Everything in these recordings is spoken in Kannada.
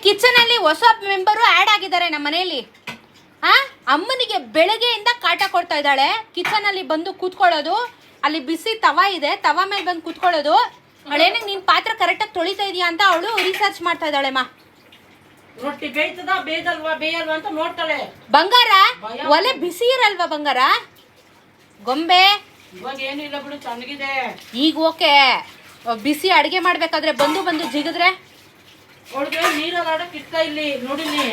ಕಿಚನಲ್ಲಿ ಹೊಸ ಮೆಂಬರು ಆ್ಯಡ್ ಆಗಿದ್ದಾರೆ ನಮ್ಮ ಮನೆಯಲ್ಲಿ. ಅಮ್ಮನಿಗೆ ಬೆಳಗ್ಗೆಯಿಂದ ಕಾಟ ಕೊಡ್ತಾ ಇದ್ದಾಳೆ. ಕಿಚನಲ್ಲಿ ಬಂದು ಕೂತ್ಕೊಳ್ಳೋದು, ಅಲ್ಲಿ ಬಿಸಿ ತವಾ ಇದೆ, ತವಾ ಮೇಲೆ ಬಂದು ಕೂತ್ಕೊಳ್ಳೋದು. ಅವಳೇನಕ್ಕೆ ನೀನು ಪಾತ್ರ ಕರೆಕ್ಟಾಗಿ ತೊಳಿತಾ ಇದೀಯಾ ಅಂತ ಅವಳು ರಿಸರ್ಚ್ ಮಾಡ್ತಾ ಇದ್ದಾಳೆ. ರೊಟ್ಟಿ ಬೇಯ್ತದ ಬೇಯಲ್ವಾ ಅಂತ ನೋಡ್ತಾಳೆ. ಬಂಗಾರ ಒಲೆ ಬಿಸಿ ಇರಲ್ವಾ ಬಂಗಾರ? ಗೊಂಬೆ ಇವಾಗ ಏನಿಲ್ಲ ಬಿಡು, ಚೆನ್ನಾಗಿದೆ ಈಗ. ಓಕೆ, ಬಿಸಿ ಅಡುಗೆ ಮಾಡ್ಬೇಕಾದ್ರೆ ಬಂದು ಜಿಗಿದ್ರೆ ಅವಳಿಗೆ ನೀರಲ್ಲಿ ಆಡಕ್ಕೆ ಇಷ್ಟ. ಇಲ್ಲಿ ನೋಡಿನಿ.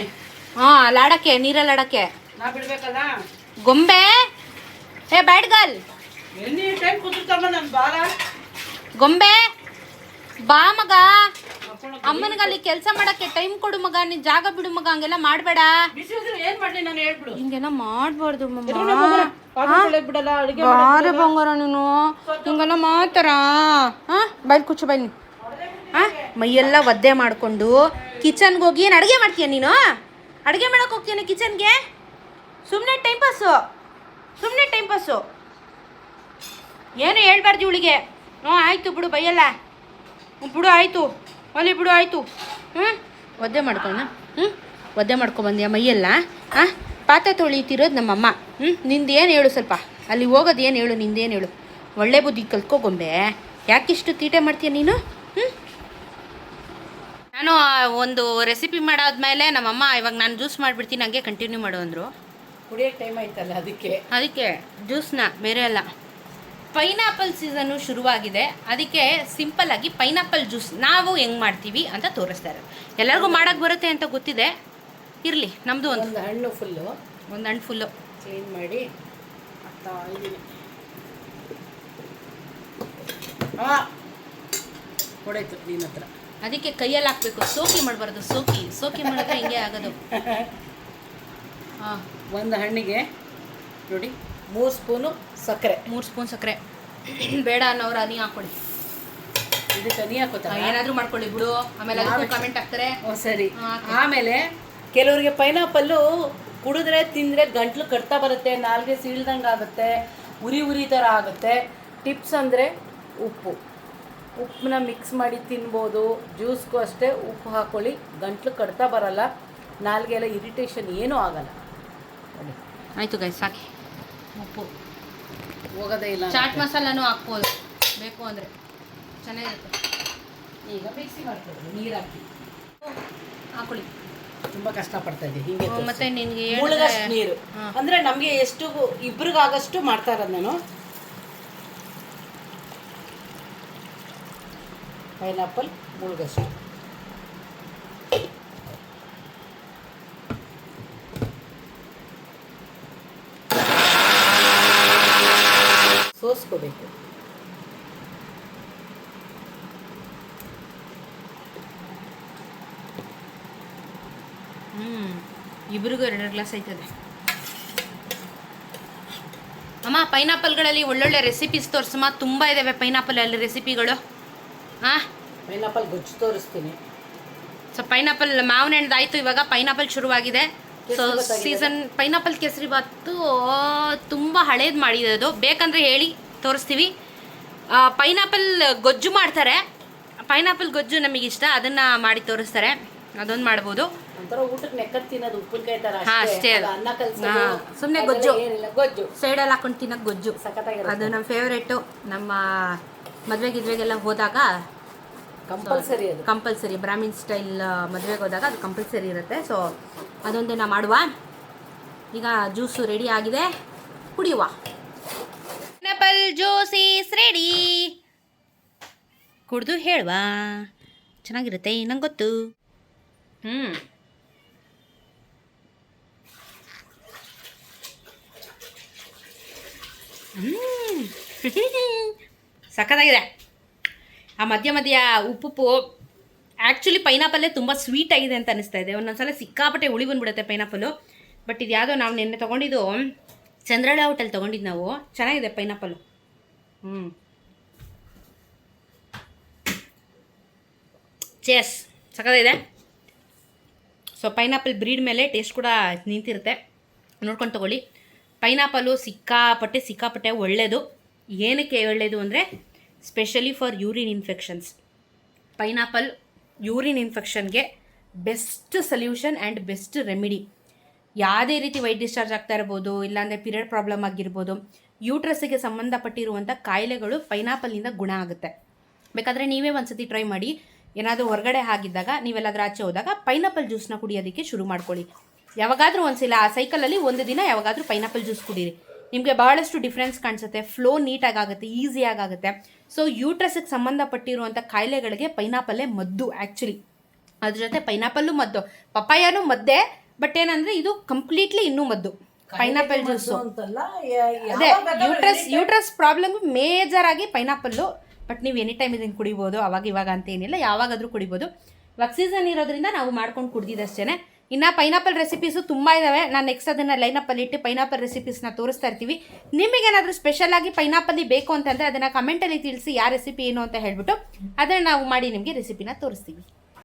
ಲಾಡಕ್ಕೆ, ನೀರಲ್ಲಿ ಆಡಕ್ಕೆ ನಾ ಬಿಡ್ಬೇಕಲ್ಲ. ಗೊಂಬೆ ಹೇ ಬ್ಯಾಡ್ ಗರ್ಲ್, ಎನಿ ಟೈಮ್ ಕೂತಿರ್ತಮ್ಮ ನನ್ ಬಾಲ. ಗೊಂಬೆ ಬಾ ಮಗ, ಅಮ್ಮನಿಗೆ ಅಲ್ಲಿ ಕೆಲಸ ಮಾಡಕ್ಕೆ ಟೈಮ್ ಕೊಡು ಮಗ, ನೀನ್ ಜಾಗ ಬಿಡು ಮಗ, ಹಂಗೆಲ್ಲ ಮಾಡಬೇಡ. ಏನ್ ಮಾಡ್ಲಿ ನಾನು ಹೇಳ್ಬಿಡು. ಹಿಂಗೆಲ್ಲ ಮಾಡಬಾರ್ದು ಬಿಡಲ್ಲ ಅಡುಗೆ ಬಾರೆ ಬಂಗಾರ, ನೀನು ಹಿಂಗೆಲ್ಲ ಮಾಡ್ತಾರ? ಬೈಲ್ ಕುಚ್ಚು ಬೈಲ್. ಮೈಯೆಲ್ಲ ಒದ್ದೆ ಮಾಡಿಕೊಂಡು ಕಿಚನ್ಗೆ ಹೋಗಿ ಏನು ಅಡುಗೆ ಮಾಡ್ತೀಯ ನೀನು? ಅಡುಗೆ ಮಾಡಕ್ಕೆ ಹೋಗ್ತೀಯ ಕಿಚನ್ಗೆ? ಸುಮ್ಮನೆ ಟೈಮ್ ಪಾಸು. ಏನು ಹೇಳ್ಬಾರ್ದು ಇವಳಿಗೆ. ಆಯಿತು ಬಿಡು, ಬೈಯಲ್ಲ ಬಿಡು, ಆಯಿತು ಒಲೆ ಬಿಡು, ಆಯಿತು. ಒದ್ದೆ ಮಾಡ್ಕೊಂಬಂದ್ಯಾ ಮೈಯೆಲ್ಲ? ಪಾತ್ರೆ ತೊಳಿತಿರೋದು ನಮ್ಮಮ್ಮ. ನಿಂದು ಏನು ಹೇಳು, ಸ್ವಲ್ಪ ಅಲ್ಲಿ ಹೋಗೋದು ಏನು ಹೇಳು, ನಿಂದೇನು ಹೇಳು. ಒಳ್ಳೆ ಬುದ್ಧಿ ಕಲ್ತ್ಕೊ ಗೊಂಬೆ. ಯಾಕಿಷ್ಟು ತೀಟೆ ಮಾಡ್ತೀಯ ನೀನು? ನಾನು ಒಂದು ರೆಸಿಪಿ ಮಾಡಾದ್ಮೇಲೆ ನಮ್ಮಮ್ಮ ಇವಾಗ ನಾನು ಜ್ಯೂಸ್ ಮಾಡಿಬಿಡ್ತೀನಿ, ಹಂಗೆ ಕಂಟಿನ್ಯೂ ಮಾಡು ಅಂದರು. ಕುಡಿಯೋಕ್ಕೆ ಟೈಮ್ ಆಯ್ತಲ್ಲ, ಅದಕ್ಕೆ ಜ್ಯೂಸ್ನ ಬೇರೆ ಅಲ್ಲ. ಪೈನಾಪಲ್ ಸೀಸನ್ನು ಶುರುವಾಗಿದೆ, ಅದಕ್ಕೆ ಸಿಂಪಲ್ಲಾಗಿ ಪೈನಾಪಲ್ ಜ್ಯೂಸ್ ನಾವು ಹೆಂಗೆ ಮಾಡ್ತೀವಿ ಅಂತ ತೋರಿಸ್ತಾರೆ. ಎಲ್ಲರಿಗೂ ಮಾಡೋಕ್ಕೆ ಬರುತ್ತೆ ಅಂತ ಗೊತ್ತಿದೆ, ಇರಲಿ. ನಮ್ಮದು ಒಂದು ಹಣ್ಣು ಫುಲ್ಲು ಕ್ಲೀನ್ ಮಾಡಿ ಹೊಡೈತು ನೀನು ಹತ್ರ. ಅದಕ್ಕೆ ಕೈಯಲ್ಲಿ ಹಾಕಬೇಕು, ಸೋಕಿ ಮಾಡಬಾರ್ದು. ಸೋಕಿ ಮಾಡಿದ್ರೆ ಹಿಂಗೆ ಆಗೋದು. ಒಂದು ಹಣ್ಣಿಗೆ ನೋಡಿ 3 ಸ್ಪೂನು ಸಕ್ಕರೆ. 3 ಸ್ಪೂನ್ ಸಕ್ಕರೆ ಬೇಡ ಅನ್ನೋರು ಹನಿ ಹಾಕೊಳ್ಳಿ. ಇದಕ್ಕೆ ಹನಿ ಹಾಕೋತಾರೆ, ಏನಾದರೂ ಮಾಡ್ಕೊಳ್ಳಿ ಬಿಡು, ಆಮೇಲೆ ಕಮೆಂಟ್ ಹಾಕ್ತಾರೆ. ಸರಿ. ಆಮೇಲೆ ಕೆಲವರಿಗೆ ಪೈನಾಪಲ್ಲು ಕುಡಿದ್ರೆ ತಿಂದರೆ ಗಂಟ್ಲು ಕಟ್ತಾ ಬರುತ್ತೆ, ನಾಲ್ಗೆ ಸೀಳ್ದಂಗೆ ಆಗುತ್ತೆ, ಉರಿ ಥರ ಆಗುತ್ತೆ. ಟಿಪ್ಸ್ ಅಂದರೆ ಉಪ್ಪನ್ನ ಮಿಕ್ಸ್ ಮಾಡಿ ತಿನ್ಬೋದು. ಜ್ಯೂಸ್ಗೂ ಅಷ್ಟೇ ಉಪ್ಪು ಹಾಕ್ಕೊಳ್ಳಿ, ಗಂಟ್ಲು ಕಟ್ತಾ ಬರಲ್ಲ, ನಾಲ್ಗೆ ಎಲ್ಲ ಇರಿಟೇಷನ್ ಏನೂ ಆಗಲ್ಲ. ಆಯಿತು ಗೈಸ್, ಸಾಕಿ. ಉಪ್ಪು ಹೋಗೋದೇ ಇಲ್ಲ. ಚಾಟ್ ಮಸಾಲನೂ ಹಾಕ್ಬೋದು ಬೇಕು ಅಂದರೆ, ಚೆನ್ನಾಗಿರುತ್ತೆ. ಈಗ ಮಿಕ್ಸಿ ಮಾಡ್ಕೊಳ್ಳಿ, ನೀರು ಹಾಕಿ ಹಾಕೊಳ್ಳಿ. ತುಂಬ ಕಷ್ಟಪಡ್ತಾ ಇದ್ದೀವಿ ಹೀಗೆ. ಮತ್ತೆ ನಿನಗೆ ಮುಳುಗಷ್ಟು ನೀರು ಅಂದರೆ ನಮಗೆ ಎಷ್ಟು ಇಬ್ರಿಗಾಗಷ್ಟು ಮಾಡ್ತಾ ಇರೋದು ನಾನು. ಪೈನಾಪಲ್ ಮುಳುಗಷ್ಟು. ಸೋಸ್ಕೋಬೇಕು. ಇಬ್ರಿಗೂ 2 ಗ್ಲಾಸ್ ಆಯ್ತದೆ. ಅಮ್ಮ ಪೈನಾಪಲ್ಗಳಲ್ಲಿ ಒಳ್ಳೊಳ್ಳೆ ರೆಸಿಪೀಸ್ ತೋರಿಸಮ್ಮ, ತುಂಬ ಇದ್ದಾವೆ ಪೈನಾಪಲಲ್ಲಿ ರೆಸಿಪಿಗಳು. ಪೈನಾಪಲ್ ಗೊಜ್ಜು ತೋರಿಸ್ತೀನಿ. ಸೊ ಪೈನಾಪಲ್ ಮಾವಿನ ಹಣ್ಣಾಯಿತು, ಇವಾಗ ಪೈನಾಪಲ್ ಶುರುವಾಗಿದೆ. So season pineapple kesari bath ತುಂಬ ಹಳೇದು ಮಾಡಿದೆ, ಅದು ಬೇಕಂದರೆ ಹೇಳಿ ತೋರಿಸ್ತೀವಿ. ಪೈನಾಪಲ್ ಗೊಜ್ಜು ಮಾಡ್ತಾರೆ, ಪೈನಾಪಲ್ ಗೊಜ್ಜು ನಮಗಿಷ್ಟ, ಅದನ್ನು ಮಾಡಿ ತೋರಿಸ್ತಾರೆ, ಅದೊಂದು ಮಾಡ್ಬೋದು. ಒಂಥರ ಊಟಕ್ಕೆ ನೆಕ್ಕದ್ ತಿನ್ನೋದು, ಉಪ್ಪಿನಕಾಯಿ ಥರ ಅಷ್ಟೇ. ಅನ್ನ ಕಲ್ಸಿ ಸುಮ್ಮನೆ ಗೊಜ್ಜು, ಗೊಜ್ಜು ಸೈಡಲ್ಲಿ ಹಾಕೊಂಡು ತಿನ್ನೋಕೆ ಗೊಜ್ಜು ಸಖತ್ತಾಗಿರುತ್ತೆ. ಅದು ನಮ್ಮ ಫೇವ್ರೇಟು. ನಮ್ಮ ಮದುವೆಗೆಲ್ಲ ಹೋದಾಗ ಕಂಪಲ್ಸರಿ ಬ್ರಾಹ್ಮಿನ್ ಸ್ಟೈಲ್ ಮದುವೆಗೆ ಹೋದಾಗ ಅದು ಕಂಪಲ್ಸರಿ ಇರುತ್ತೆ. ಸೊ ಅದೊಂದನ್ನು ಮಾಡುವ. ಈಗ ಜ್ಯೂಸು ರೆಡಿ ಆಗಿದೆ, ಕುಡಿಯುವ. Pineapple juice is ready. ಕುಡಿದು ಹೇಳುವ, ಚೆನ್ನಾಗಿರುತ್ತೆ, ನಂಗೆ ಗೊತ್ತು. ಸಖತ್ತಾಗಿದೆ. ಆ ಮಧ್ಯ ಉಪ್ಪು. ಆ್ಯಕ್ಚುಲಿ ಪೈನಾಪಲ್ಲೇ ತುಂಬ ಸ್ವೀಟ್ ಆಗಿದೆ ಅಂತ ಅನಿಸ್ತಾ ಇದೆ. ಒಂದೊಂದ್ಸಲ ಸಿಕ್ಕಾಪಟ್ಟೆ ಹುಳಿ ಬಂದುಬಿಡುತ್ತೆ ಪೈನಾಪಲ್ಲು. ಬಟ್ ಇದು ಯಾವುದೋ ನಾವು ನಿನ್ನೆ ತೊಗೊಂಡಿದ್ದು ಚಂದ್ರಳ್ಳಿ ಹೋಟೆಲ್ ತೊಗೊಂಡಿದ್ದು ನಾವು. ಚೆನ್ನಾಗಿದೆ ಪೈನಾಪಲ್ಲು. ಚೇಸ್ ಸಖತ್ತಾಗಿದೆ. ಸೊ ಪೈನಾಪಲ್ ಬ್ರೀಡ್ ಮೇಲೆ ಟೇಸ್ಟ್ ಕೂಡ ನಿಂತಿರುತ್ತೆ, ನೋಡ್ಕೊಂಡು ತೊಗೊಳ್ಳಿ. ಪೈನಾಪಲ್ಲು ಸಿಕ್ಕಾಪಟ್ಟೆ ಒಳ್ಳೆಯದು. ಏನಕ್ಕೆ ಒಳ್ಳೆಯದು ಅಂದರೆ specially for urine infections. Pineapple urine ಇನ್ಫೆಕ್ಷನ್ಗೆ best solution and best remedy. ಯಾವುದೇ ರೀತಿ ವೈಟ್ ಡಿಸ್ಚಾರ್ಜ್ ಆಗ್ತಾ ಇರ್ಬೋದು, ಇಲ್ಲಾಂದರೆ ಪೀರಿಯಡ್ ಪ್ರಾಬ್ಲಮ್ ಆಗಿರ್ಬೋದು, ಯೂಟ್ರಸ್ಸಿಗೆ ಸಂಬಂಧಪಟ್ಟಿರುವಂಥ ಕಾಯಿಲೆಗಳು ಪೈನಾಪಲ್ನಿಂದ ಗುಣ ಆಗುತ್ತೆ. ಬೇಕಾದರೆ ನೀವೇ ಒಂದ್ಸತಿ ಟ್ರೈ ಮಾಡಿ. ಏನಾದರೂ ಹೊರಗಡೆ ಆಗಿದ್ದಾಗ, ನೀವೆಲ್ಲಾದ್ರೂ ಆಚೆ ಹೋದಾಗ ಪೈನಾಪಲ್ ಜ್ಯೂಸ್ನ ಕುಡಿಯೋದಕ್ಕೆ ಶುರು ಮಾಡ್ಕೊಳ್ಳಿ. ಯಾವಾಗಾದರೂ ಒಂದ್ಸಲ ಆ ಸೈಕಲಲ್ಲಿ ಒಂದು ದಿನ ಯಾವಾಗಾದರೂ ಪೈನಾಪಲ್ ಜ್ಯೂಸ್ ಕುಡೀರಿ. ನಿಮಗೆ ಭಾಳಷ್ಟು ಡಿಫ್ರೆನ್ಸ್ ಕಾಣಿಸುತ್ತೆ, ಫ್ಲೋ ನೀಟಾಗಿ ಆಗುತ್ತೆ, ಈಸಿಯಾಗಿ ಆಗುತ್ತೆ. ಸೊ ಯೂಟ್ರಸ್ಸಿಗೆ ಸಂಬಂಧಪಟ್ಟಿರುವಂಥ ಕಾಯಿಲೆಗಳಿಗೆ ಪೈನಾಪಲ್ಲೇ ಮದ್ದು ಆ್ಯಕ್ಚುಲಿ. ಅದ್ರ ಜೊತೆ ಪೈನಾಪಲ್ಲು ಮದ್ದು, ಪಪ್ಪಾಯನೂ ಮದ್ದೇ, ಬಟ್ ಏನಂದರೆ ಇದು ಕಂಪ್ಲೀಟ್ಲಿ ಇನ್ನೂ ಮದ್ದು ಪೈನಾಪಲ್ ಜ್ಯೂಸು. ಅದೇ ಯೂಟ್ರಸ್ ಪ್ರಾಬ್ಲಮ್ ಮೇಜರ್ ಆಗಿ ಪೈನಾಪಲ್ಲು. ಬಟ್ ನೀವು ಎನಿ ಟೈಮ್ ಇದನ್ನು ಕುಡಿಬೋದು, ಅವಾಗ ಇವಾಗ ಅಂತ ಏನಿಲ್ಲ, ಯಾವಾಗಾದರೂ ಕುಡಿಬೋದು. ಇವಾಗ ಸೀಸನ್ ಇರೋದ್ರಿಂದ ನಾವು ಮಾಡ್ಕೊಂಡು ಕುಡ್ದಿದ್ದಷ್ಟೇ. ಇನ್ನು ಪೈನಾಪಲ್ ರೆಸಿಪೀಸು ತುಂಬ ಇದ್ದಾವೆ. ನಾನು ನೆಕ್ಸ್ಟ್ ಅದನ್ನು ಲೈನಪ್ಪಲ್ಲಿ ಇಟ್ಟು ಪೈನಾಪಲ್ ರೆಸಿಪೀಸ್ನ ತೋರಿಸ್ತಾ ಇರ್ತೀವಿ. ನಿಮಗೇನಾದರೂ ಸ್ಪೆಷಲಾಗಿ ಪೈನಾಪಲ್ಲಿ ಬೇಕು ಅಂತಂದರೆ ಅದನ್ನು ಕಮೆಂಟಲ್ಲಿ ತಿಳಿಸಿ, ಯಾವ ರೆಸಿಪಿ ಏನು ಅಂತ ಹೇಳ್ಬಿಟ್ಟು ಅದನ್ನು ನಾವು ಮಾಡಿ ನಿಮಗೆ ರೆಸಿಪಿನ ತೋರಿಸ್ತೀವಿ.